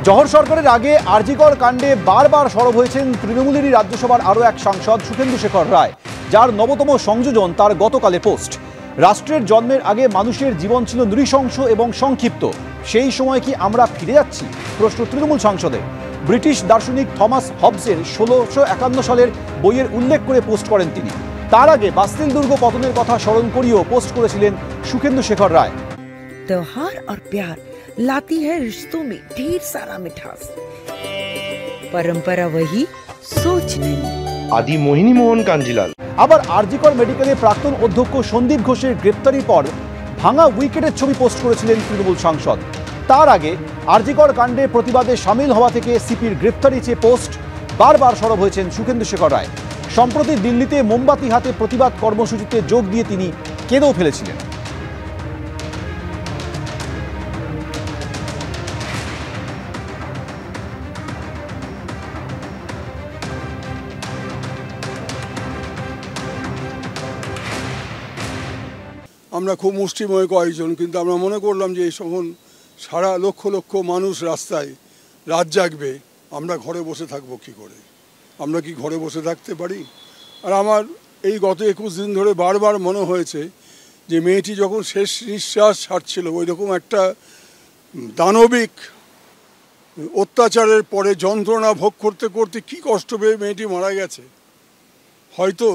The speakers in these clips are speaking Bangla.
জহর সরকারের আগে আরজিকর কাণ্ডে বারবার সরব হয়েছেন তৃণমূলেরই রাজ্যসভার আরও এক সাংসদ সুখেন্দু শেখর রায়, যার নবতম সংযোজন তার গতকালে পোস্ট। রাষ্ট্রের জন্মের আগে মানুষের জীবন ছিল নৃশংস এবং সংক্ষিপ্ত, সেই সময় কি আমরা ফিরে যাচ্ছি? প্রশ্ন তৃণমূল সাংসদের। ব্রিটিশ দার্শনিক থমাস হবসের 1651 সালের বইয়ের উল্লেখ করে পোস্ট করেন তিনি। তার আগে বাস্তিল দুর্গ পতনের কথা স্মরণ করিয়েও পোস্ট করেছিলেন সুখেন্দু শেখর রায়। त्योहार और प्यार लाती है रिश्तों में ढेर सारा मिठास, परंपरा वही सोच नहीं। आदि मोहिनी मोहन कांजीलाल। আবার আরজিকর মেডিকেলে প্রাক্তন অধ্যক্ষ সন্দীপ ঘোষের গ্রেপ্তারির পর ভাঙা উইকেটের ছবি পোস্ট করেছিলেন তৃণমূল সাংসদ। তার আগে আরজিকর কাণ্ডে প্রতিবাদে সামিল হওয়া থেকে সিপির গ্রেপ্তারি চেয়ে পোস্ট বারবার সরব হয়েছেন সুখেন্দু শেখর রায়। সম্প্রতি দিল্লিতে মোমবাতি হাতে প্রতিবাদ কর্মসূচিতে যোগ দিয়ে তিনি কেঁদেও ফেলেছিলেন। আমরা খুব মুষ্টিময় কয়েকজন, কিন্তু আমরা মনে করলাম যে এই সময় সারা লক্ষ লক্ষ মানুষ রাস্তায়, রাত জাগবে, আমরা ঘরে বসে থাকবো কি করে? আমরা কি ঘরে বসে থাকতে পারি? আর আমার এই গত 21 দিন ধরে বারবার মনে হয়েছে যে মেয়েটি যখন শেষ নিঃশ্বাস ছাড়ছিল, ওই রকম একটা দানবিক অত্যাচারের পরে যন্ত্রণা ভোগ করতে করতে কি কষ্ট পেয়ে মেয়েটি মারা গেছে। হয়তো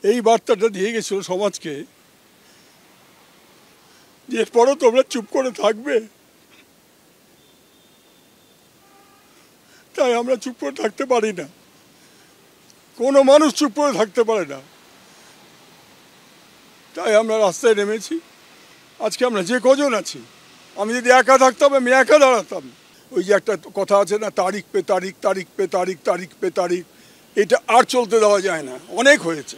এই বার্তাটা দিয়ে গেছিল সমাজকে যে এরপরও তোমরা চুপ করে থাকবে, তাই আমরা চুপ করে থাকতে পারি না। কোনো মানুষ চুপ করে থাকতে পারে না, তাই আমরা রাস্তায় নেমেছি। আজকে আমরা যে কজন আছি, আমি যদি একা থাকতাম আমি একা দাঁড়াতাম। ওই যে একটা কথা আছে না, তারিখ পে তারিখ, তারিখ পে তারিখ, তারিখ পে তারিখ, এটা আর চলতে দেওয়া যায় না, অনেক হয়েছে।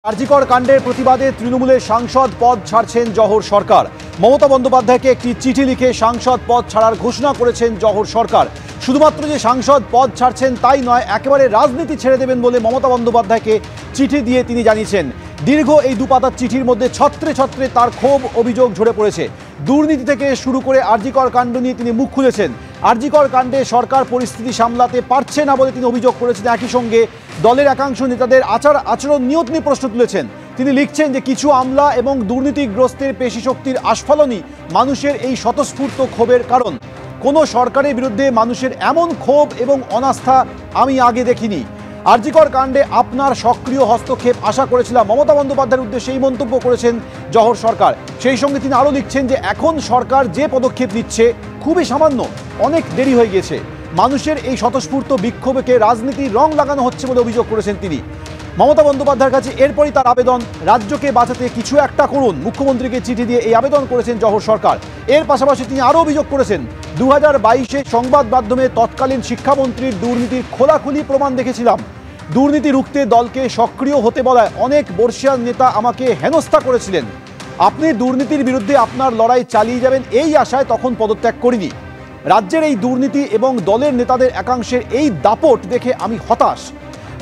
আরজিকর কাণ্ডের প্রতিবাদে তৃণমূলের সাংসদ পদ ছাড়ছেন জহর সরকার। মমতা বন্দ্যোপাধ্যায়কে একটি চিঠি লিখে সাংসদ পদ ছাড়ার ঘোষণা করেছেন জহর সরকার। শুধুমাত্র যে সাংসদ পদ ছাড়ছেন তাই নয়, একেবারে রাজনীতি ছেড়ে দেবেন বলে মমতা বন্দ্যোপাধ্যায়কে চিঠি দিয়ে তিনি জানিয়েছেন। দীর্ঘ এই দুপাতার চিঠির মধ্যে ছত্রে ছত্রে তার ক্ষোভ অভিযোগ ঝরে পড়েছে। দুর্নীতি থেকে শুরু করে আরজিকর কাণ্ড নিয়ে তিনি মুখ খুলেছেন। আরজিকর কাণ্ডে সরকার পরিস্থিতি সামলাতে পারছে না বলে তিনি অভিযোগ করেছেন। একই সঙ্গে দলের একাংশ নেতাদের আচরণ নিয়েও তিনি প্রশ্ন তুলেছেন। তিনি লিখছেন যে কিছু আমলা এবং দুর্নীতিগ্রস্তের পেশি শক্তির আস্ফালনই মানুষের এই স্বতঃস্ফূর্ত ক্ষোভের কারণ। কোনো সরকারের বিরুদ্ধে মানুষের এমন ক্ষোভ এবং অনাস্থা আমি আগে দেখিনি। আরজিকর কাণ্ডে আপনার সক্রিয় হস্তক্ষেপ আশা করেছিলাম, মমতা বন্দ্যোপাধ্যায়ের উদ্দেশ্যে এই মন্তব্য করেছেন জহর সরকার। সেই সঙ্গে তিনি আরও লিখছেন যে এখন সরকার যে পদক্ষেপ নিচ্ছে খুবই সামান্য, অনেক দেরি হয়ে গেছে। মানুষের এই স্বতঃস্ফূর্ত বিক্ষোভকে রাজনীতির রং লাগানো হচ্ছে বলে অভিযোগ করেছেন তিনি। মমতা বন্দ্যোপাধ্যায়ের কাছে এরপরই তার আবেদন, রাজ্যকে বাঁচাতে কিছু একটা করুন। মুখ্যমন্ত্রীকে চিঠি দিয়ে এই আবেদন করেছেন জহর সরকার। এর পাশাপাশি তিনি আরও অভিযোগ করেছেন 2022-এ সংবাদ মাধ্যমে তৎকালীন শিক্ষামন্ত্রীর দুর্নীতির খোলাখুলি প্রমাণ দেখেছিলাম। দুর্নীতি রুখতে দলকে সক্রিয় হতে বলায় অনেক বর্ষিয়ান নেতা আমাকে হেনস্থা করেছিলেন। আপনি দুর্নীতির বিরুদ্ধে আপনার লড়াই চালিয়ে যাবেন এই আশায় তখন পদত্যাগ করিনি। রাজ্যের এই দুর্নীতি এবং দলের নেতাদের একাংশের এই দাপট দেখে আমি হতাশ।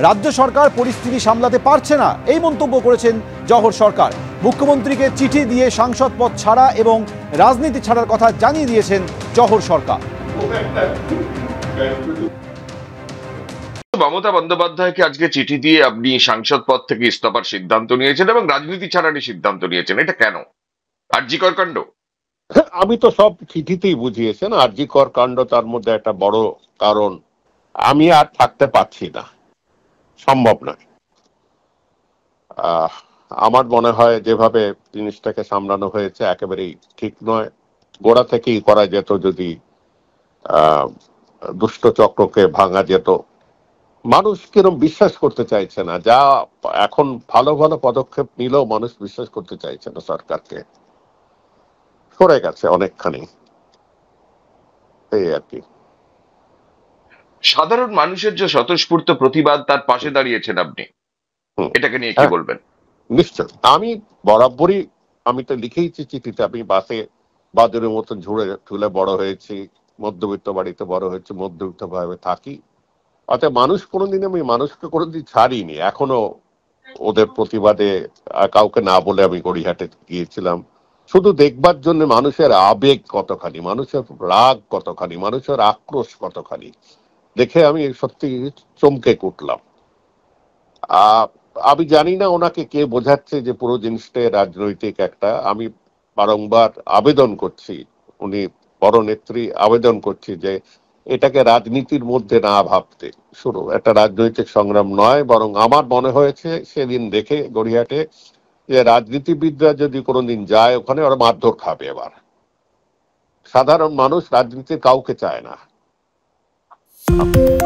রাজ্য সরকার পরিস্থিতি সামলাতে পারছে না, এই মন্তব্য করেছেন জহর সরকার। মুখ্যমন্ত্রীকে চিঠি দিয়ে সাংসদ পদ ছাড়া এবং রাজনীতি ছাড়ার কথা জানিয়ে দিয়েছেন জহর সরকার। মমতা বন্দ্যোপাধ্যায়কে আজকে চিঠি দিয়ে আপনি সাংসদ পদ থেকে ইস্তফার সিদ্ধান্ত নিয়েছেন এবং রাজনীতি ছাড়ারই সিদ্ধান্ত নিয়েছেন, এটা কেন? আরজিকর কাণ্ড? আমি তো সব চিঠিতেই বুঝিয়েছেন আরজিকর কাণ্ড তার মধ্যে একটা বড় কারণ। আমি আর থাকতে পারছি না, সম্ভব নয়। আমার মনে হয় যেভাবে জিনিসটাকে সামলানো হয়েছে একেবারেই ঠিক নয়। গোড়া থেকেই করা যেত, যদি দুষ্ট চক্রকে ভাঙা যেত। মানুষ কিরম বিশ্বাস করতে চাইছে না, যা এখন ভালো ভালো পদক্ষেপ নিলেও মানুষ বিশ্বাস করতে চাইছে না সরকারকে, সরে গেছে অনেকখানি, এই আর কি। সাধারণ মানুষের যে স্বতঃস্ফূর্ত প্রতিবাদ, তার পাশে দাঁড়িয়েছেন আপনি, এটাকে নিয়ে কি বলবেন? নিশ্চয়, আমি বরাবরই, আমি তো লিখেইছি চিঠিতে, আমি বাসে বাদুরের মতন ঝুলে বড় হয়েছি, মধ্যবিত্ত বাড়িতে বড় হয়েছে, মধ্যবিত্ত ভাবে থাকি। অর্থাৎ মানুষ কোনোদিন, আমি মানুষকে কোনোদিন ছাড়িনি। এখনো ওদের প্রতিবাদে কাউকে না বলে আমি গড়িয়াহাটে গিয়েছিলাম, শুধু দেখবার জন্য মানুষের আবেগ কতখানি, মানুষের রাগ কতখানি, মানুষের আক্রোশ কতখানি দেখে আমি সত্যি চমকে উঠলাম। আমি জানি না ওনাকে কে বোঝাচ্ছে যে পুরো জিনিসটা রাজনৈতিক একটা। আমি বারংবার আবেদন করছি, উনি বড় নেত্রী, আবেদন করছি যে এটাকে রাজনীতির মধ্যে না ভাবতে। শুরু একটা রাজনৈতিক সংগ্রাম নয়, বরং আমার মনে হয়েছে সেদিন দেখে গড়িয়াহাটে যে রাজনীতিবিদরা যদি কোনোদিন যায় ওখানে ওরা মারধর খাবে। এবার সাধারণ মানুষ রাজনীতির কাউকে চায় না,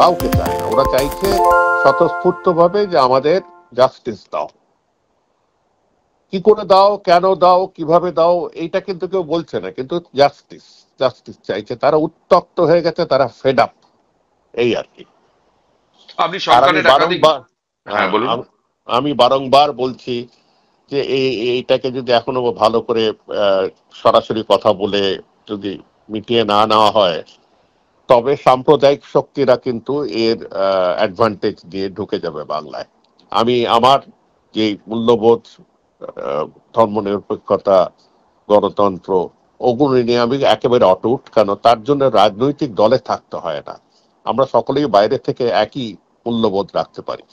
কাউকে চায় না। ওরা চাইছে স্বতঃস্ফূর্ত ভাবে যে আমাদের জাস্টিস দাও। কি করে দাও, কেন দাও, কিভাবে দাও, এইটা কিন্তু কেউ বলছে না, কিন্তু জাস্টিস জাস্টিস চাইছে। তারা উত্তপ্ত হয়ে গেছে, তারা ফেড আপ, এই আর কি। আপনি সরকারের একাধিক হ্যাঁ বলুন। আমি বারংবার বলছি যে এইটাকে যদি এখনো ভালো করে সরাসরি কথা বলে যদি মিটিয়ে না নেওয়া হয়, তবে সাম্প্রদায়িক শক্তিরা কিন্তু এর অ্যাডভান্টেজ দিয়ে ঢুকে যাবে বাংলায়। আমি আমার যে মূল্যবোধ, ধর্মনিরপেক্ষতা, গণতন্ত্র, ওগুলো নিয়ে আমি একেবারে অটুট। কেন? তার জন্য রাজনৈতিক দলে থাকতে হয় না, আমরা সকলেই বাইরে থেকে একই মূল্যবোধ রাখতে পারি।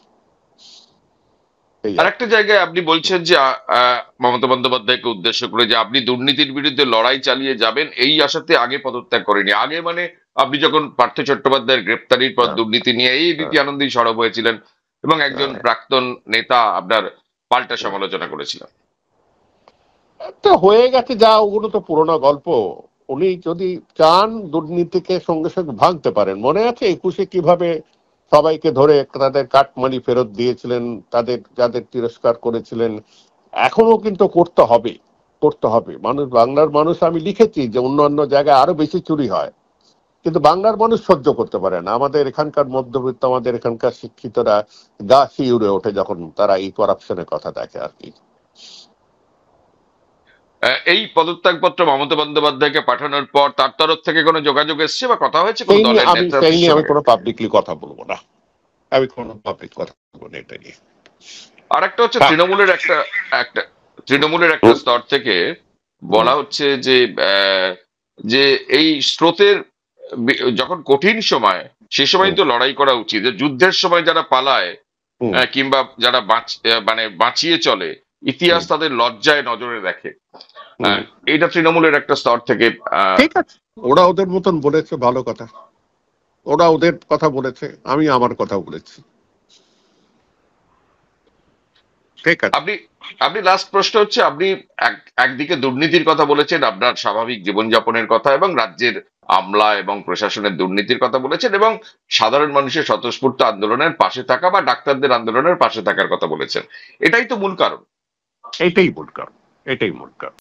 আরেকটা জায়গায় আপনি বলছেন যে মমতা বন্দ্যোপাধ্যায়কে উদ্দেশ্য করে যে আপনি দুর্নীতির বিরুদ্ধে লড়াই চালিয়ে যাবেন, এই আশাতে আগে পদত্যাগ করেনি। আগে মানে আপনি যখন পার্থ চট্টোপাধ্যায়ের গ্রেপ্তারির পর দুর্নীতি নিয়ে এই রীতি আনন্দেই সরব হয়েছিলেন এবং একজন প্রাক্তন নেতা আপনার পাল্টা সমালোচনা করেছিলেন। তো হয়ে গেছে যা, ওগুলো তো পুরোনো গল্প। উনি যদি চান দুর্নীতিকে সঙ্গে সঙ্গে ভাঙতে পারেন। মনে আছে 21-এ কিভাবে সবাইকে ধরে তাদের কাটমানি ফেরত দিয়েছিলেন, তাদের যাদের তিরস্কার করেছিলেন। এখনো কিন্তু করতে হবে, করতে হবে। মানুষ, বাংলার মানুষ, আমি লিখেছি যে অন্যান্য জায়গায় আরো বেশি চুরি হয়, কিন্তু বাংলার মানুষ সহ্য করতে পারে না। আমাদের এখানকার মধ্যবিত্ত, আমাদের এখানকার শিক্ষিতরা গা শিউরে ওঠে যখন তারা এই করাপশনের কথা দেখে আর কি। এই পদত্যাগপত্র মমতা বন্দ্যোপাধ্যায়কে পাঠানোর পর তার তরফ থেকে কোনো যোগাযোগ এসছে বা কথা হয়েছে কোন দলের নেতৃত্বের আমি সঙ্গে? কোনো পাবলিকলি কথা বলবো না, আমি কোনো পাবলিক কথা বলবো না এটা নিয়ে। আরেকটা হচ্ছে তৃণমূলের একটা স্তর থেকে বলা হচ্ছে যে যে এই স্রোতের যখন কঠিন সময়, সে সময় তো লড়াই করা উচিত। যুদ্ধের সময় যারা পালায় কিংবা যারা মানে বাঁচিয়ে চলে, ইতিহাস তাদের লজ্জায় নজরে দেখে। এটা তৃণমূলের একটা স্তর থেকে। ঠিক আছে, ওরা ওদের মতন বলেছে, ভালো কথা, ওরা ওদের কথা বলেছে, আমি আমার কথা বলেছি। ঠিক আছে। আপনি লাস্ট প্রশ্ন হচ্ছে, আপনি একদিকে দুর্নীতির কথা বলেছেন, আপনার স্বাভাবিক জীবনযাপনের কথা, এবং রাজ্যের আমলা এবং প্রশাসনের দুর্নীতির কথা বলেছেন, এবং সাধারণ মানুষের স্বতঃস্ফূর্ত আন্দোলনের পাশে থাকা বা ডাক্তারদের আন্দোলনের পাশে থাকার কথা বলেছেন। এটাই তো মূল কারণ। এটাই মূল কারণ, এটাই মূল কারণ।